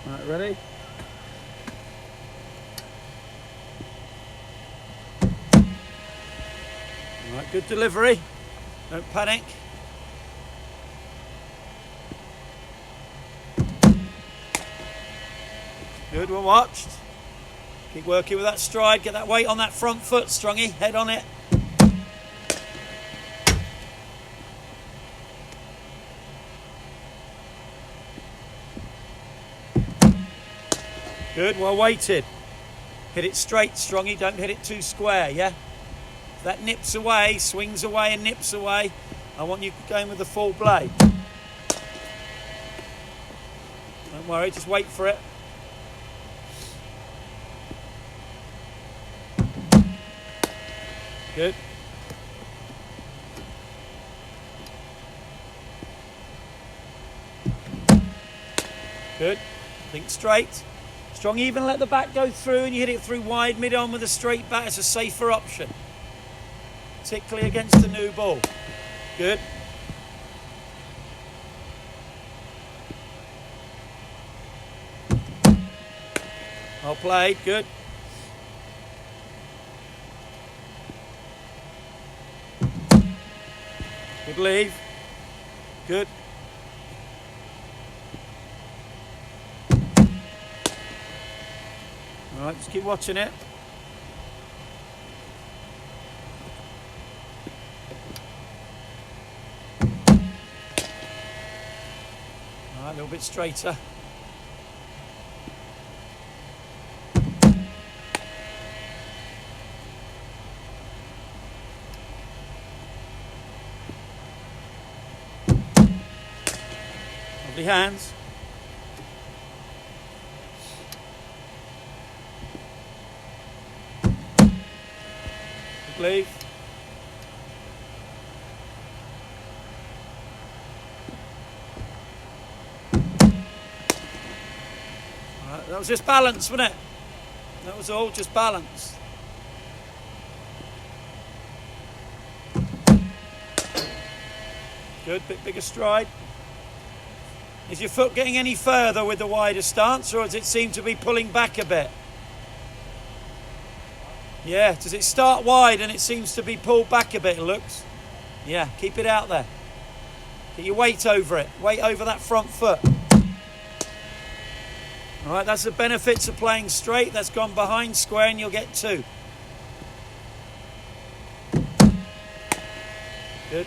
Right, ready? Right, good delivery. Don't panic. Good, well watched. Keep working with that stride. Get that weight on that front foot, Strongy. Head on it. Good, well weighted. Hit it straight, Strongy. Don't hit it too square, yeah? If that nips away, swings away and nips away, I want you going with the full blade. Don't worry, just wait for it. Good. Good. Think straight. Strong, even let the back go through and you hit it through wide mid-on with a straight back. It's a safer option. Particularly against the new ball. Good. Well played, good. Good leave. Good. All right, just keep watching it. All right, a little bit straighter. Lovely hands. Good leave. All right, that was just balance, wasn't it? That was all just balance. Good, bit bigger stride. Is your foot getting any further with the wider stance, or does it seem to be pulling back a bit? Yeah, does it start wide and it seems to be pulled back a bit, it looks? Yeah, keep it out there. Get your weight over it. Weight over that front foot. All right, that's the benefits of playing straight. That's gone behind square and you'll get 2. Good.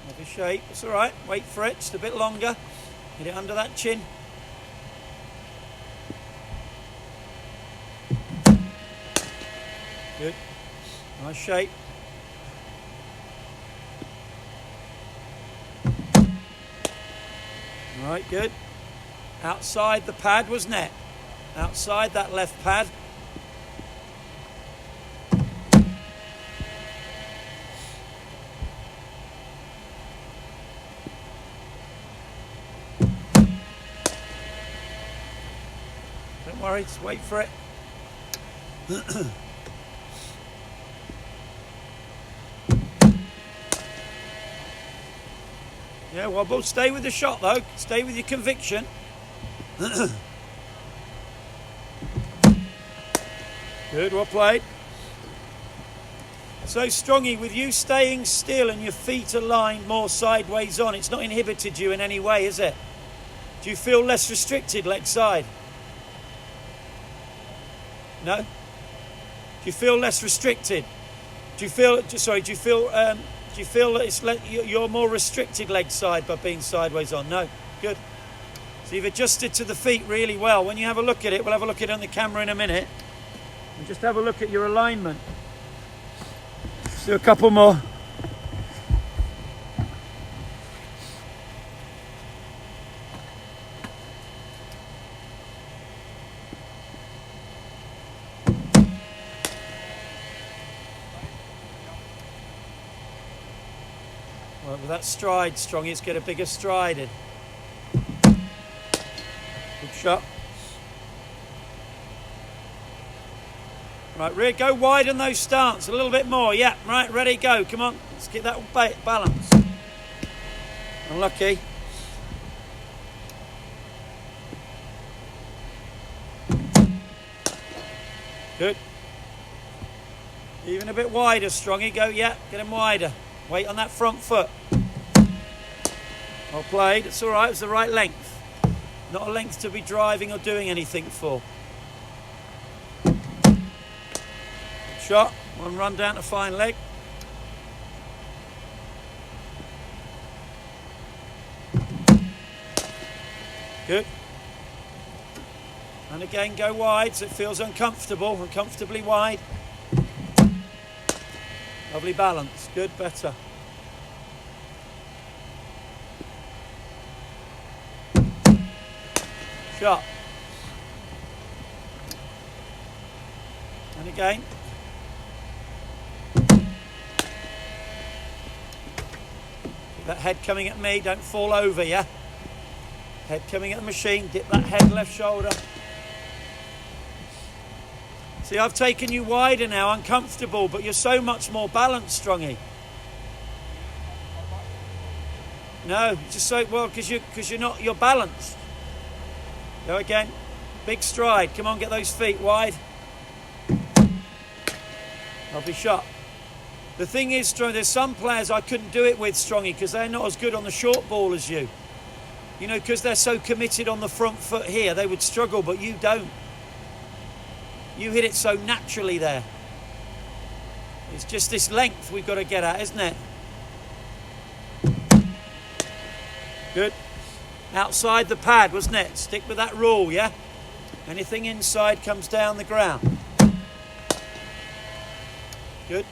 Lovely shape. It's all right. Wait for it. Just a bit longer. Hit it under that chin. Good. Nice shape. All right, good. Outside the pad was net. Outside that left pad. Don't worry, just wait for it. Yeah, wobble. Stay with the shot though. Stay with your conviction. Good, well played. So Strongy, with you staying still and your feet aligned more sideways on, it's not inhibited you in any way, is it? Do you feel less restricted leg side? No? Do you feel less restricted? Do you feel that you're more restricted leg side by being sideways on? No? Good. So you've adjusted to the feet really well. When you have a look at it, we'll have a look at it on the camera in a minute. And just have a look at your alignment. Let's do a couple more. Well, with that stride, Strongy, let's get a bigger stride in. Good shot. Right, rear, go wide on those starts, a little bit more, yeah, right, ready, go, come on, let's get that balance. Unlucky. Good. Even a bit wider, Strongy, go, yeah, get him wider. Weight on that front foot. Well played, it's all right, it's the right length. Not a length to be driving or doing anything for. Shot, one run down to fine leg. Good. And again go wide so it feels uncomfortable, uncomfortably wide. Lovely balance, good, better. Shot. And again. That head coming at me, don't fall over, yeah? Head coming at the machine, dip that head left shoulder. See, I've taken you wider now, uncomfortable, but you're so much more balanced, Strongy. No, just so, well, because you're balanced. Go again, big stride, come on, get those feet wide. Lovely shot. The thing is, Strongy, there's some players I couldn't do it with, Strongy, because they're not as good on the short ball as you. You know, because they're so committed on the front foot here, they would struggle, but you don't. You hit it so naturally there. It's just this length we've got to get at, isn't it? Good. Outside the pad, wasn't it? Stick with that rule, yeah? Anything inside comes down the ground. Good.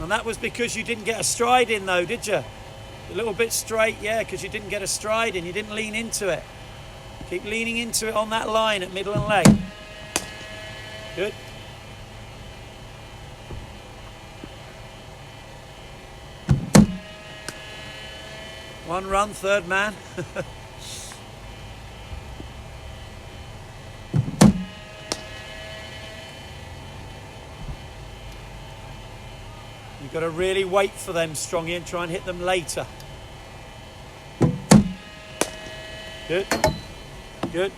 And that was because you didn't get a stride in though, did you? A little bit straight, yeah, because you didn't get a stride in, you didn't lean into it. Keep leaning into it on that line at middle and leg. Good. One run, third man. You've got to really wait for them, Strongy, and try and hit them later. Good. Good.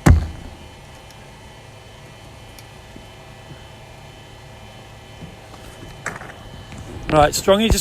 Right, Strongy, just